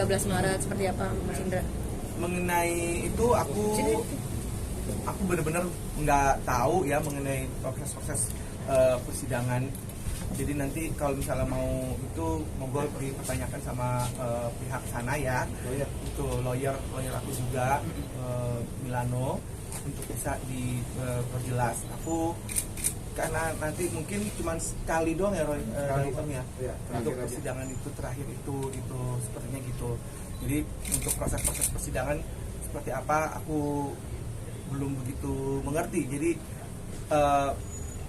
13 Maret seperti apa Mas Indra? Mengenai itu aku benar-benar nggak tahu ya mengenai proses persidangan. Jadi nanti kalau misalnya mau itu monggo dipertanyakan sama pihak sana ya, itu lawyer aku juga Milano, untuk bisa diperjelas. Aku karena nanti mungkin cuma sekali doang ya Roy, ya, untuk persidangan itu terakhir itu sepertinya gitu. Jadi untuk proses persidangan seperti apa aku belum begitu mengerti. Jadi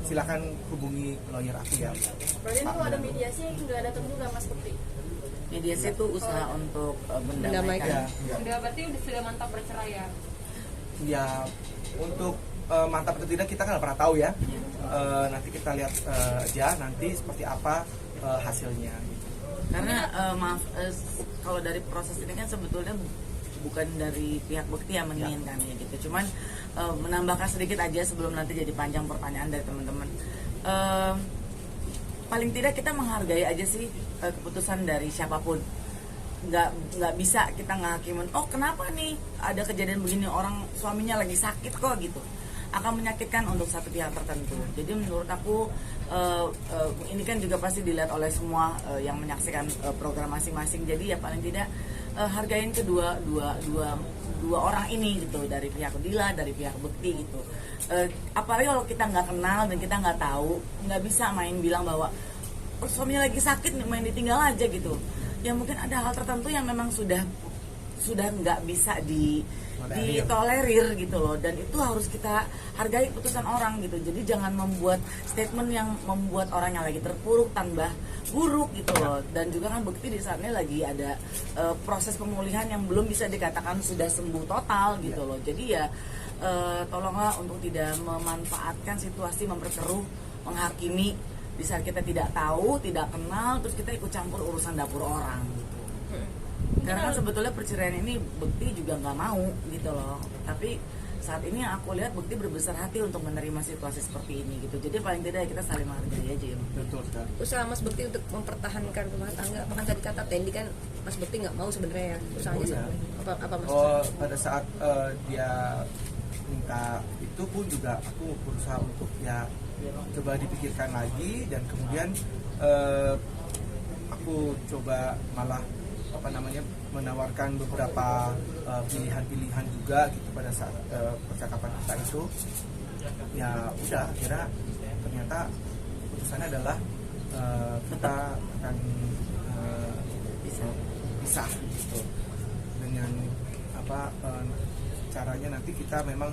silakan hubungi lawyer aku ya. Berarti ini kalau ada mediasi sudah ada temu nggak Mas Bukti? Mediasi itu usaha untuk mendamaikan. Sudah berarti sudah mantap bercerai ya? Ya untuk mantap atau tidak kita kan nggak pernah tahu ya. Nanti kita lihat aja nanti seperti apa hasilnya. Karena kalau dari proses ini kan sebetulnya bukan dari pihak Bukti yang menginginkannya gitu. Cuman menambahkan sedikit aja sebelum nanti jadi panjang pertanyaan dari teman-teman. Paling tidak kita menghargai aja sih keputusan dari siapapun. Nggak bisa kita ngakimin, oh kenapa nih ada kejadian begini, orang suaminya lagi sakit kok gitu, akan menyakitkan untuk satu pihak tertentu. Jadi menurut aku ini kan juga pasti dilihat oleh semua yang menyaksikan program masing-masing. Jadi ya paling tidak hargain kedua dua orang ini gitu, dari pihak Dila, dari pihak Bukti gitu. Apalagi kalau kita nggak kenal dan kita nggak tahu, nggak bisa main bilang bahwa oh, suaminya lagi sakit main ditinggal aja gitu. Ya mungkin ada hal tertentu yang memang sudah nggak bisa ditolerir gitu loh, dan itu harus kita hargai keputusan orang gitu. Jadi jangan membuat statement yang membuat orang yang lagi terpuruk tambah buruk gitu loh. Dan juga kan Bukti di saatnya lagi ada proses pemulihan yang belum bisa dikatakan sudah sembuh total gitu loh. Jadi ya tolonglah untuk tidak memanfaatkan situasi, memperkeruh, menghakimi di saat kita tidak tahu, tidak kenal, terus kita ikut campur urusan dapur orang gitu. Karena kan sebetulnya perceraian ini Bukti juga nggak mau gitu loh. Tapi saat ini yang aku lihat Bukti berbesar hati untuk menerima situasi seperti ini gitu. Jadi paling tidak kita saling menghargai aja ya. Betul sekali. Usaha Mas Bukti untuk mempertahankan rumah tangga, apakah tadi kata Tendi kan Mas Bukti nggak mau sebenarnya ya usahanya apa Mas? Pada saat dia minta itu pun juga aku berusaha untuk ya coba dipikirkan lagi, dan kemudian aku coba malah menawarkan beberapa pilihan-pilihan juga gitu pada saat percakapan kita itu. Ya udah, akhirnya ternyata keputusannya adalah kita akan pisah gitu. Dengan caranya nanti kita memang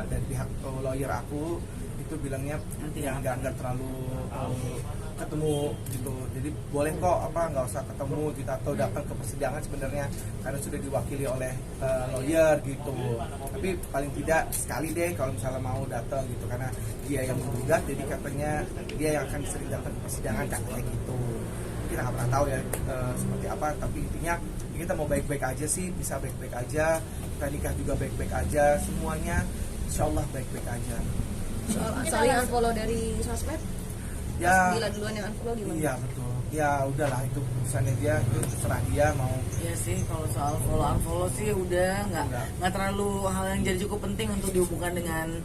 dari pihak lawyer aku itu bilangnya yang nggak terlalu ketemu gitu. Jadi boleh kok nggak usah ketemu gitu, atau datang ke persidangan sebenarnya karena sudah diwakili oleh lawyer gitu. Tapi paling tidak sekali deh kalau misalnya mau datang gitu, karena dia yang menggugat, jadi katanya dia yang akan sering datang ke persidangan katanya gitu. Kita nggak pernah tahu ya seperti apa, tapi intinya kita mau baik-baik aja sih, bisa baik-baik aja, kita nikah juga baik-baik aja, semuanya insya Allah baik-baik aja. Soal saling unfollow dari sosmed, ya Dila duluan yang unfollow gimana? Iya betul, ya udahlah itu urusannya dia, itu terserah dia mau. Iya sih, kalau soal follow sih udah nggak terlalu hal yang jadi cukup penting untuk dihubungkan dengan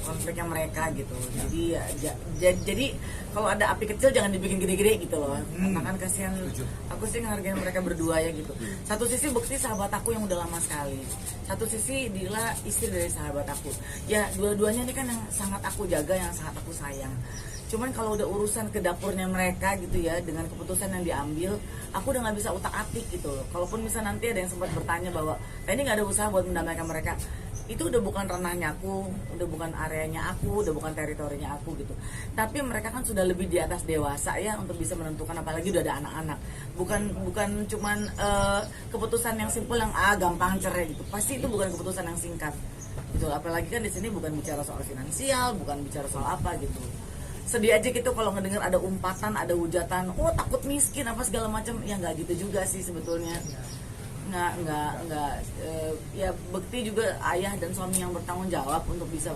konfliknya mereka gitu. Jadi kalau ada api kecil jangan dibikin gede-gede gitu loh. Karena kan kasihan, aku sih ngehargain mereka berdua ya gitu. Satu sisi Bukti sahabat aku yang udah lama sekali, satu sisi Dila istri dari sahabat aku. Ya dua-duanya ini kan yang sangat aku jaga, yang sangat aku sayang. Cuman kalau udah urusan ke dapurnya mereka gitu ya, dengan keputusan yang diambil, aku udah nggak bisa utak-atik gitu loh. Kalaupun misalnya nanti ada yang sempat bertanya bahwa ini nggak ada usaha buat mendamaikan mereka, itu udah bukan ranahnya aku, udah bukan areanya aku, udah bukan teritorinya aku gitu. Tapi mereka kan sudah lebih di atas dewasa ya untuk bisa menentukan, apalagi udah ada anak-anak. Bukan cuman keputusan yang simpel yang gampang cerai gitu. Pasti itu bukan keputusan yang singkat gitu. Apalagi kan di sini bukan bicara soal finansial, bukan bicara soal apa gitu. Sedih aja gitu kalau ngedengar ada umpatan, ada hujatan, oh takut miskin apa segala macam. Ya nggak gitu juga sih sebetulnya. Nggak ya Bukti juga ayah dan suami yang bertanggung jawab untuk bisa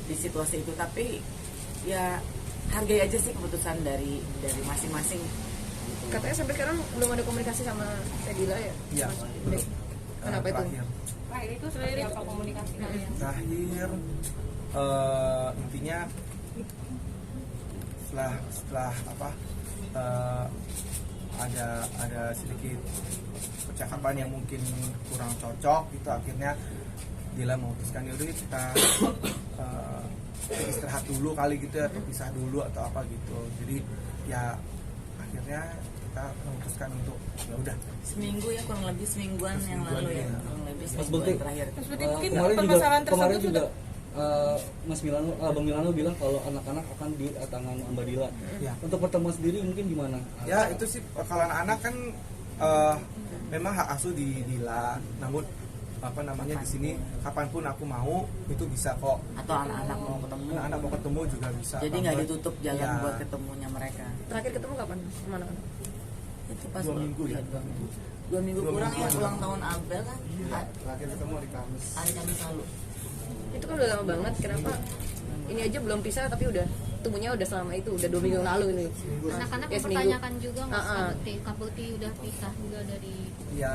di situasi itu. Tapi ya hargai aja sih keputusan dari masing-masing Katanya sampai sekarang belum ada komunikasi sama Fadila ya? Iya. Mas? Kenapa itu? Terakhir. Terakhir itu seperti apa komunikasi kalian? Terakhir intinya setelah apa ada sedikit percakapan yang mungkin kurang cocok itu, akhirnya Dila memutuskan yaudah kita istirahat dulu kali gitu ya, atau pisah dulu atau apa gitu. Jadi ya akhirnya kita memutuskan untuk ya udah Seminggu ya, kurang lebih semingguan yang lalu ya, kurang lebih Mas semingguan Bekti, terakhir. Seperti mungkin kemarin permasalahan tersebut kemarin juga sudah Mas Milano, Abang Milano bilang kalau anak-anak akan di tangan Mbak Dila. ya. Untuk pertemuan sendiri mungkin gimana? Ya itu sih kalau anak-anak kan memang hak asuh di Dila, namun apa namanya di sini kapanpun aku mau itu bisa kok. Atau anak-anak mau ketemu, Anak-anak mau ketemu juga bisa. jadi nggak banget. ditutup jalan Ya, buat ketemunya mereka. Terakhir ketemu kapan sama anak-anak? Itu pas 2 minggu ya. 2 minggu Dua kurang minggu ya, kurang. ulang tahun Abel kan. Terakhir ketemu hari Kamis. Hari Kamis lalu. Itu kan udah lama banget, kenapa ini aja belum pisah tapi udah temunya udah selama itu, udah 2 minggu yang lalu ini. anak-anak Ya, seminggu. mempertanyakan juga Mas Ah, ah. Kak Bekti udah pisah juga dari Ya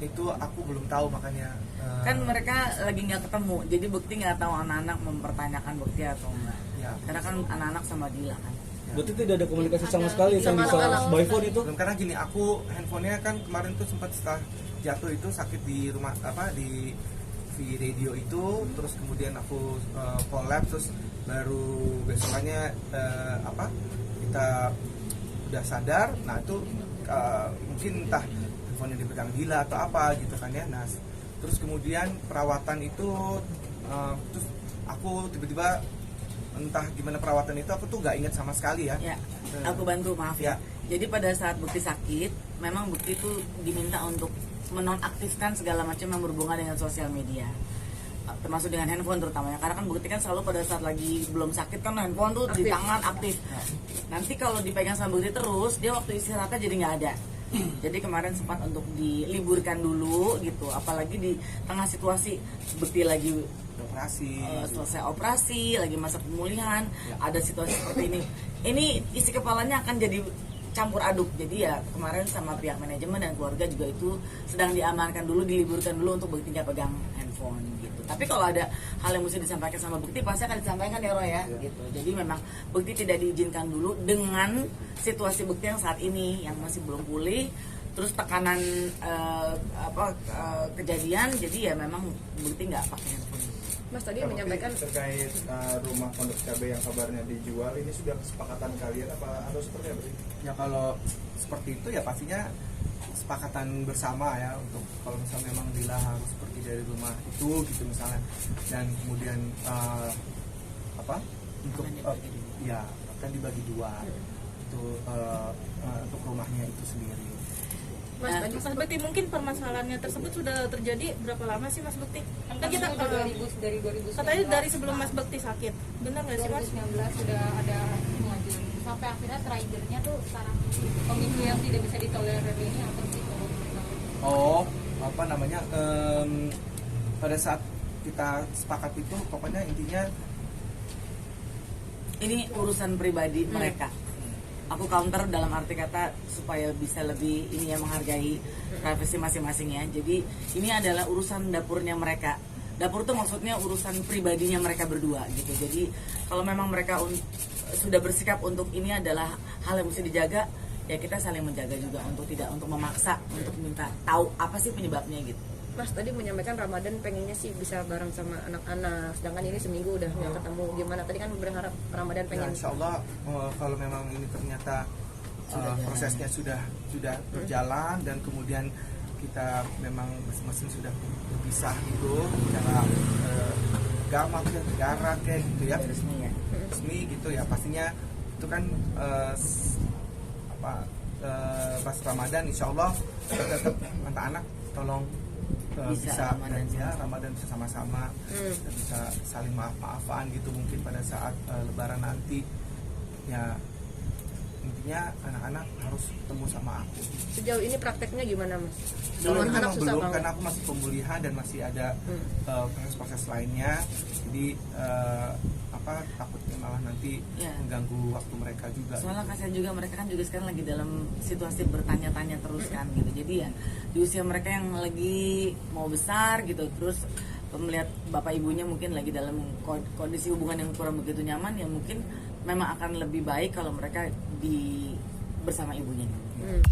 itu aku belum tahu makanya. Kan mereka lagi nggak ketemu, jadi Bekti nggak tahu anak-anak mempertanyakan Bekti atau enggak. Ya. Karena kan anak-anak sama Dila kan. Berarti tidak ada komunikasi sama sekali Sama bisa anak-anak. by phone itu? Belum, karena gini, aku handphonenya kan kemarin tuh sempat setelah jatuh itu sakit di rumah apa di radio itu, terus kemudian aku collab, terus baru besokannya apa kita udah sadar. Nah itu mungkin entah handphone yang dipegang Dila atau apa gitu kan ya. Nah terus kemudian perawatan itu terus aku tiba-tiba entah gimana perawatan itu, aku tuh nggak ingat sama sekali ya. Ya, aku bantu, maaf ya. Ya. Jadi pada saat Bekti sakit, memang Bekti itu diminta untuk menonaktifkan segala macam yang berhubungan dengan sosial media, termasuk dengan handphone terutamanya. Karena kan Bekti kan selalu pada saat lagi belum sakit kan handphone tuh di Aktif. tangan aktif. Nanti kalau dipegang sama Bekti terus, dia waktu istirahatnya jadi nggak ada. Jadi kemarin sempat untuk diliburkan dulu gitu, apalagi di tengah situasi Bekti lagi Operasi. selesai operasi, lagi masa pemulihan, ada situasi seperti ini isi kepalanya akan jadi campur aduk. Jadi ya kemarin sama pihak manajemen dan keluarga juga itu sedang diamankan dulu, diliburkan dulu untuk Bekti nggak pegang handphone gitu. Tapi kalau ada hal yang mesti disampaikan sama Bekti pasti akan disampaikan ya Roy ya gitu. Jadi memang Bekti tidak diizinkan dulu dengan situasi Bekti yang saat ini yang masih belum pulih, terus tekanan kejadian, jadi ya memang Bekti nggak pakai handphone. Mas tadi Tapi menyampaikan terkait rumah pondok cabai yang kabarnya dijual, ini sudah kesepakatan kalian apa atau seperti apa sih? Ya kalau seperti itu ya pastinya kesepakatan bersama ya, untuk kalau misalnya memang Dila harus pergi dari rumah itu gitu misalnya, dan kemudian apa untuk Akan dibagi dua. ya akan dibagi dua itu untuk rumahnya itu sendiri. Mas Nah, tadi Mas Bekti, mungkin permasalahannya tersebut sudah terjadi berapa lama sih Mas Bekti? Kan kita dari 2019 katanya dari sebelum Mas Bekti sakit, benar nggak sih Mas? 2019 sudah ada pengajuan sampai akhirnya triggernya tuh sekarang pemicu yang tidak bisa ditolerir ini apa sih? Oh, apa namanya? Pada saat kita sepakat itu, pokoknya intinya Ini urusan pribadi mereka. Aku counter dalam arti kata supaya bisa lebih ini ya, menghargai privasi masing-masing ya. Jadi ini adalah urusan dapurnya mereka. Dapur tuh maksudnya urusan pribadinya mereka berdua gitu. Jadi kalau memang mereka sudah bersikap untuk ini adalah hal yang mesti dijaga, ya kita saling menjaga juga untuk tidak untuk memaksa untuk minta tahu apa sih penyebabnya gitu. Mas tadi menyampaikan Ramadan pengennya sih bisa bareng sama anak-anak, sedangkan ini seminggu udah nggak ketemu. Gimana? Tadi kan berharap Ramadan ya, pengen. insya Allah kalau memang ini ternyata prosesnya sudah berjalan dan kemudian kita memang masing-masing sudah berpisah gitu secara agama ke negara kayak gitu ya, Resmi ya. resmi gitu ya, pastinya itu kan pas Ramadan insya Allah tetap anak-anak tolong bisa Ramadan Ramadan bisa sama-sama, kita bisa saling maaf-maafan gitu mungkin pada saat Lebaran nanti ya. intinya anak-anak harus ketemu sama aku. Sejauh ini prakteknya gimana mas? Kalau Dengan itu anak memang susah belum, banget. karena aku masih pemulihan dan masih ada proses-proses lainnya, jadi takutnya malah nanti Ya. mengganggu waktu mereka juga. Soalnya kasihan juga mereka kan juga sekarang lagi dalam situasi bertanya-tanya terus kan gitu. Jadi ya di usia mereka yang lagi mau besar gitu, terus melihat bapak ibunya mungkin lagi dalam kondisi hubungan yang kurang begitu nyaman, ya mungkin memang akan lebih baik kalau mereka bersama ibunya. Hmm.